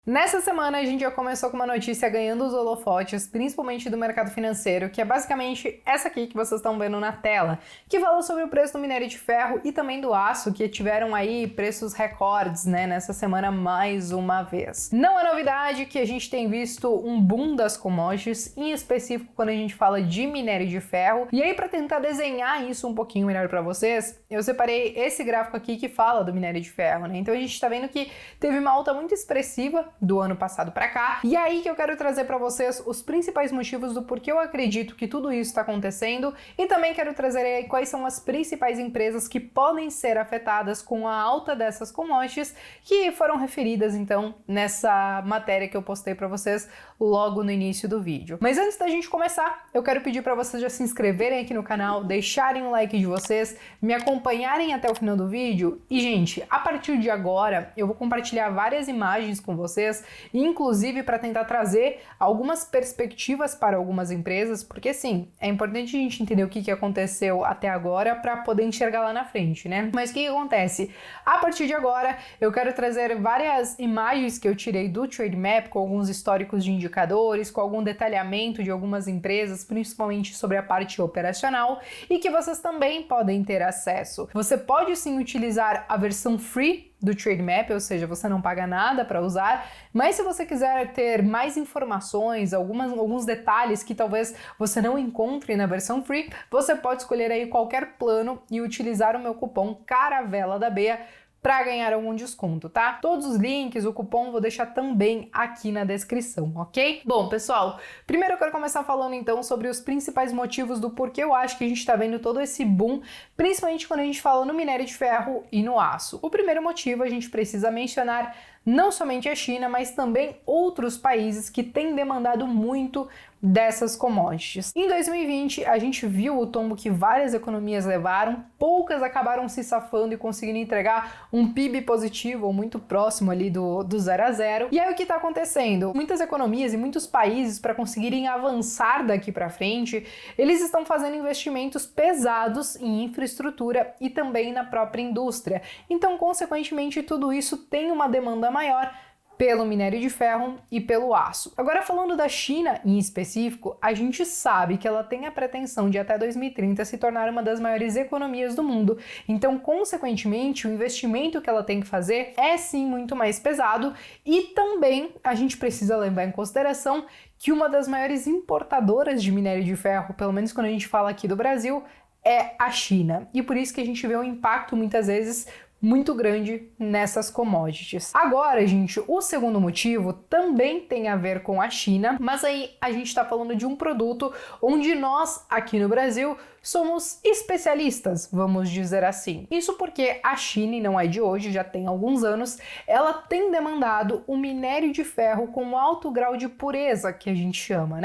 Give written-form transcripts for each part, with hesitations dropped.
Nessa semana a gente já começou com uma notícia ganhando os holofotes, principalmente do mercado financeiro, que é basicamente essa aqui que vocês estão vendo na tela, que fala sobre o preço do minério de ferro e também do aço, que tiveram aí preços recordes, nessa semana mais uma vez. Não é novidade que a gente tem visto um boom das commodities, em específico quando a gente fala de minério de ferro, e aí para tentar desenhar isso um pouquinho melhor para vocês, eu separei esse gráfico aqui que fala do minério de ferro, Então a gente está vendo que teve uma alta muito expressiva do ano passado para cá. E aí que eu quero trazer para vocês os principais motivos do porquê eu acredito que tudo isso está acontecendo e também quero trazer aí quais são as principais empresas que podem ser afetadas com a alta dessas commodities que foram referidas então nessa matéria que eu postei para vocês logo no início do vídeo. Mas antes da gente começar, eu quero pedir para vocês já se inscreverem aqui no canal, deixarem o like de vocês, me acompanharem até o final do vídeo e, gente, a partir de agora eu vou compartilhar várias imagens com vocês, inclusive para tentar trazer algumas perspectivas para algumas empresas, porque sim, é importante a gente entender o que aconteceu até agora para poder enxergar lá na frente, Mas o que acontece? A partir de agora, eu quero trazer várias imagens que eu tirei do Trade Map, com alguns históricos de indicadores, com algum detalhamento de algumas empresas, principalmente sobre a parte operacional, e que vocês também podem ter acesso. Você pode sim utilizar a versão free do Trade Map, ou seja, você não paga nada para usar, mas se você quiser ter mais informações, alguns detalhes que talvez você não encontre na versão free, você pode escolher aí qualquer plano e utilizar o meu cupom Caravela da Bea para ganhar algum desconto, tá? Todos os links, o cupom, vou deixar também aqui na descrição, ok? Bom, pessoal, primeiro eu quero começar falando então sobre os principais motivos do porquê eu acho que a gente tá vendo todo esse boom, principalmente quando a gente fala no minério de ferro e no aço. O primeiro motivo a gente precisa mencionar não somente a China, mas também outros países que têm demandado muito dessas commodities. Em 2020, a gente viu o tombo que várias economias levaram, poucas acabaram se safando e conseguindo entregar um PIB positivo ou muito próximo ali do 0 a 0. E aí o que está acontecendo? Muitas economias e muitos países, para conseguirem avançar daqui para frente, eles estão fazendo investimentos pesados em infraestrutura e também na própria indústria. Então, consequentemente, tudo isso tem uma demanda maior pelo minério de ferro e pelo aço. Agora, falando da China em específico, a gente sabe que ela tem a pretensão de até 2030 se tornar uma das maiores economias do mundo. Então, consequentemente, o investimento que ela tem que fazer é sim muito mais pesado e também a gente precisa levar em consideração que uma das maiores importadoras de minério de ferro, pelo menos quando a gente fala aqui do Brasil, é a China. E por isso que a gente vê um impacto muitas vezes muito grande nessas commodities. Agora, gente, o segundo motivo também tem a ver com a China, mas aí a gente está falando de um produto onde nós, aqui no Brasil, somos especialistas, vamos dizer assim. Isso porque a China, e não é de hoje, já tem alguns anos, ela tem demandado o minério de ferro com alto grau de pureza, que a gente chama,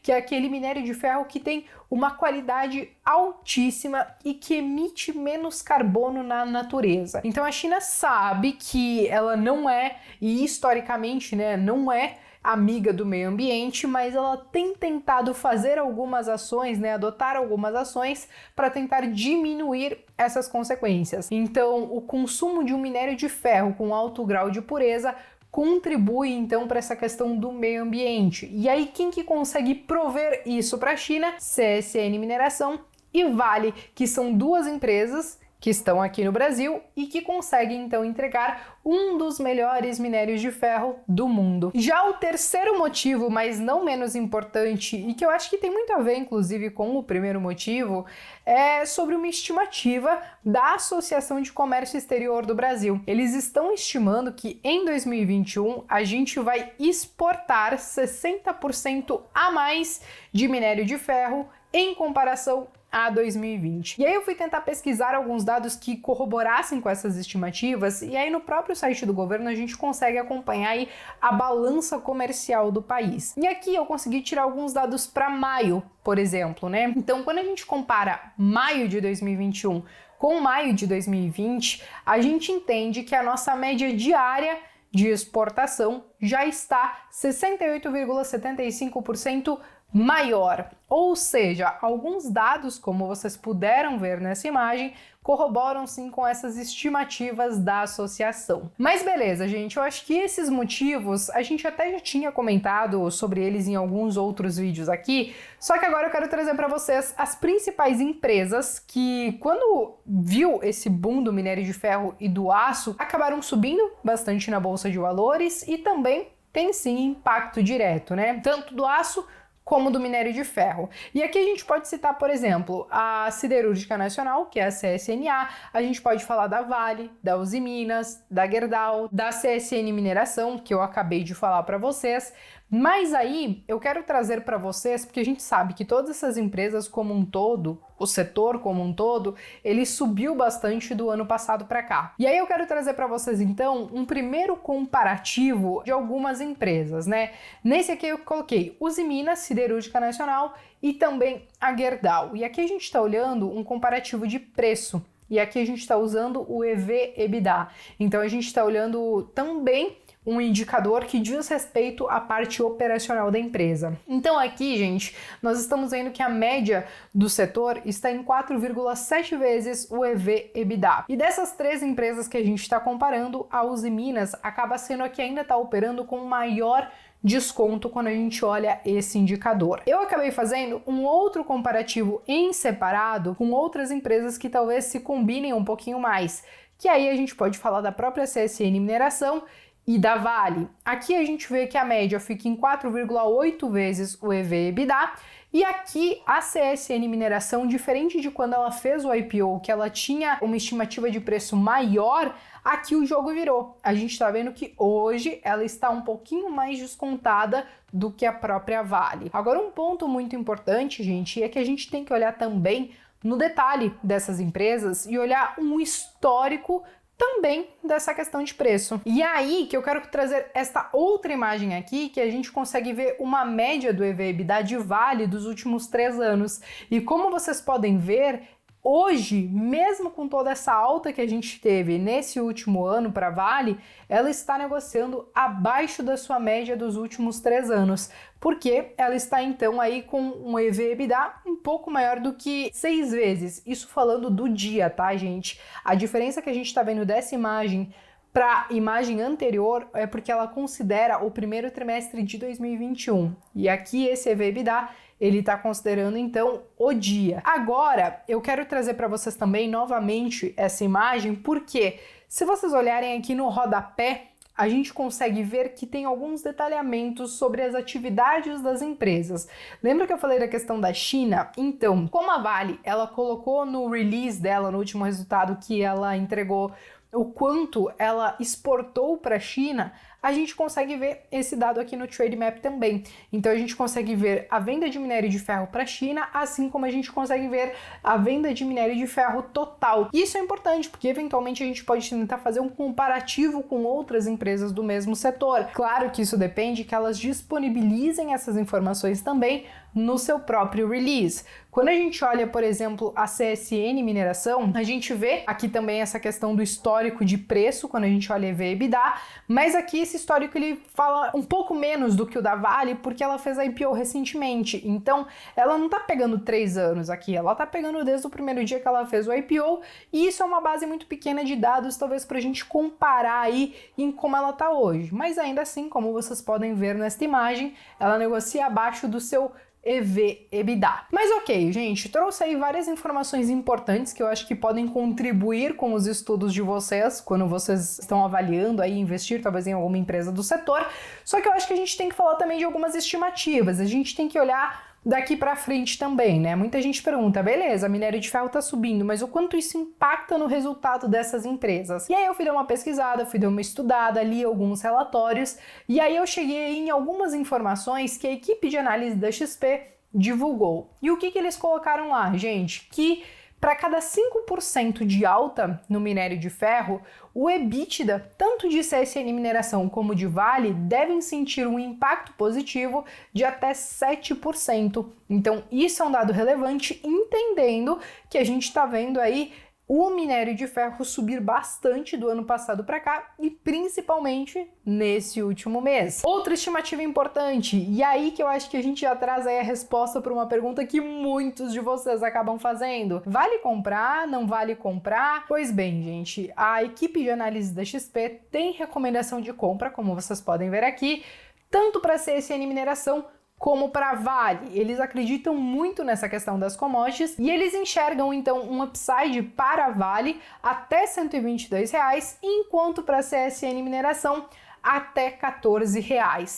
Que é aquele minério de ferro que tem uma qualidade altíssima e que emite menos carbono na natureza. Então a China sabe que ela não é, e historicamente, não é amiga do meio ambiente, mas ela tem tentado fazer algumas ações, adotar algumas ações para tentar diminuir essas consequências. Então, o consumo de um minério de ferro com alto grau de pureza contribui então para essa questão do meio ambiente. E aí quem que consegue prover isso para a China? CSN Mineração e Vale, que são duas empresas que estão aqui no Brasil e que conseguem então entregar um dos melhores minérios de ferro do mundo. Já o terceiro motivo, mas não menos importante, e que eu acho que tem muito a ver inclusive com o primeiro motivo, é sobre uma estimativa da Associação de Comércio Exterior do Brasil. Eles estão estimando que em 2021 a gente vai exportar 60% a mais de minério de ferro em comparação a 2020. E aí eu fui tentar pesquisar alguns dados que corroborassem com essas estimativas e aí no próprio site do governo a gente consegue acompanhar aí a balança comercial do país. E aqui eu consegui tirar alguns dados para maio, por exemplo, Então, quando a gente compara maio de 2021 com maio de 2020, a gente entende que a nossa média diária de exportação já está 68,75% maior. Ou seja, alguns dados, como vocês puderam ver nessa imagem, corroboram sim com essas estimativas da associação. Mas beleza, gente, eu acho que esses motivos, a gente até já tinha comentado sobre eles em alguns outros vídeos aqui, só que agora eu quero trazer para vocês as principais empresas que, quando viu esse boom do minério de ferro e do aço, acabaram subindo bastante na bolsa de valores e também tem sim impacto direto, né? Tanto do aço como do minério de ferro. E aqui a gente pode citar, por exemplo, a Siderúrgica Nacional, que é a CSNA, a gente pode falar da Vale, da Usiminas, da Gerdau, da CSN Mineração, que eu acabei de falar para vocês. Mas aí eu quero trazer para vocês, porque a gente sabe que todas essas empresas como um todo, o setor como um todo, ele subiu bastante do ano passado para cá. E aí eu quero trazer para vocês então um primeiro comparativo de algumas empresas, né? Nesse aqui eu coloquei Usiminas, Siderúrgica Nacional e também a Gerdau. E aqui a gente está olhando um comparativo de preço. E aqui a gente está usando o EV/EBITDA. Então a gente está olhando também um indicador que diz respeito à parte operacional da empresa. Então aqui, gente, nós estamos vendo que a média do setor está em 4,7 vezes o EV/EBITDA. E dessas três empresas que a gente está comparando, a Usiminas acaba sendo a que ainda está operando com maior desconto quando a gente olha esse indicador. Eu acabei fazendo um outro comparativo em separado com outras empresas que talvez se combinem um pouquinho mais, que aí a gente pode falar da própria CSN Mineração e da Vale. Aqui a gente vê que a média fica em 4,8 vezes o EV/EBITDA, e aqui a CSN Mineração, diferente de quando ela fez o IPO, que ela tinha uma estimativa de preço maior, aqui o jogo virou. A gente está vendo que hoje ela está um pouquinho mais descontada do que a própria Vale. Agora, um ponto muito importante, gente, é que a gente tem que olhar também no detalhe dessas empresas e olhar um histórico também dessa questão de preço. E aí que eu quero trazer esta outra imagem aqui, que a gente consegue ver uma média do EV/EBITDA de Vale dos últimos 3 anos. E como vocês podem ver, hoje, mesmo com toda essa alta que a gente teve nesse último ano para a Vale, ela está negociando abaixo da sua média dos últimos 3 anos, porque ela está então aí com um EV/EBITDA um pouco maior do que 6 vezes. Isso falando do dia, tá, gente? A diferença que a gente está vendo dessa imagem para a imagem anterior é porque ela considera o primeiro trimestre de 2021. E aqui esse EV/EBITDA ele está considerando então o dia. Agora, eu quero trazer para vocês também novamente essa imagem, porque se vocês olharem aqui no rodapé, a gente consegue ver que tem alguns detalhamentos sobre as atividades das empresas. Lembra que eu falei da questão da China? Então, como a Vale, ela colocou no release dela, no último resultado que ela entregou, o quanto ela exportou para a China, a gente consegue ver esse dado aqui no Trademap também. Então a gente consegue ver a venda de minério de ferro para a China, assim como a gente consegue ver a venda de minério de ferro total. Isso é importante, porque eventualmente a gente pode tentar fazer um comparativo com outras empresas do mesmo setor. Claro que isso depende que elas disponibilizem essas informações também no seu próprio release. Quando a gente olha, por exemplo, a CSN Mineração, a gente vê aqui também essa questão do histórico de preço, quando a gente olha EV/EBITDA, mas aqui esse histórico ele fala um pouco menos do que o da Vale, porque ela fez a IPO recentemente. Então, ela não tá pegando 3 anos aqui, ela tá pegando desde o primeiro dia que ela fez o IPO, e isso é uma base muito pequena de dados, talvez pra gente comparar aí em como ela tá hoje. Mas ainda assim, como vocês podem ver nesta imagem, ela negocia abaixo do seu EV/EBITDA. Mas ok, gente, trouxe aí várias informações importantes que eu acho que podem contribuir com os estudos de vocês quando vocês estão avaliando aí investir talvez em alguma empresa do setor. Só que eu acho que a gente tem que falar também de algumas estimativas. A gente tem que olhar daqui para frente também, né? Muita gente pergunta, beleza, minério de ferro tá subindo, mas o quanto isso impacta no resultado dessas empresas? E aí eu fui dar uma pesquisada, fui dar uma estudada, li alguns relatórios, e aí eu cheguei em algumas informações que a equipe de análise da XP divulgou. E o que eles colocaram lá, gente? Que para cada 5% de alta no minério de ferro, o EBITDA, tanto de CSN Mineração como de Vale, devem sentir um impacto positivo de até 7%. Então, isso é um dado relevante, entendendo que a gente está vendo aí o minério de ferro subir bastante do ano passado para cá e principalmente nesse último mês. Outra estimativa importante, e aí que eu acho que a gente já traz aí a resposta para uma pergunta que muitos de vocês acabam fazendo. Vale comprar? Não vale comprar? Pois bem, gente, a equipe de análise da XP tem recomendação de compra, como vocês podem ver aqui, tanto para CSN Mineração como para Vale. Eles acreditam muito nessa questão das commodities e eles enxergam então um upside para Vale até R$ 122, enquanto para CSN Mineração até R$ 14.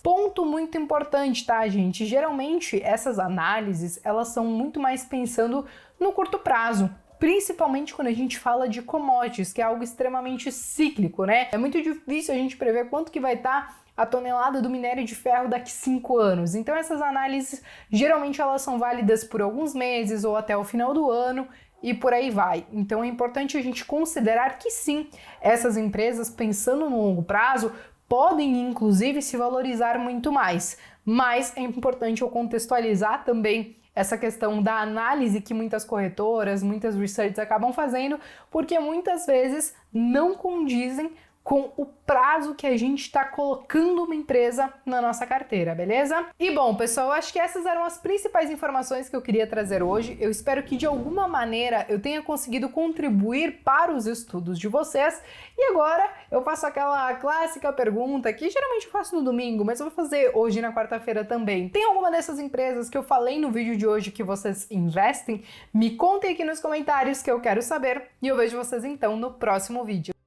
Ponto muito importante, tá, gente? Geralmente essas análises, elas são muito mais pensando no curto prazo, principalmente quando a gente fala de commodities, que é algo extremamente cíclico, né? É muito difícil a gente prever quanto que vai estar a tonelada do minério de ferro daqui 5 anos. Então essas análises, geralmente elas são válidas por alguns meses ou até o final do ano e por aí vai. Então é importante a gente considerar que sim, essas empresas, pensando no longo prazo, podem inclusive se valorizar muito mais. Mas é importante eu contextualizar também essa questão da análise que muitas corretoras, muitas researchs acabam fazendo, porque muitas vezes não condizem com o prazo que a gente está colocando uma empresa na nossa carteira, beleza? E bom, pessoal, acho que essas eram as principais informações que eu queria trazer hoje. Eu espero que de alguma maneira eu tenha conseguido contribuir para os estudos de vocês. E agora eu faço aquela clássica pergunta que geralmente eu faço no domingo, mas eu vou fazer hoje na quarta-feira também. Tem alguma dessas empresas que eu falei no vídeo de hoje que vocês investem? Me contem aqui nos comentários que eu quero saber e eu vejo vocês então no próximo vídeo.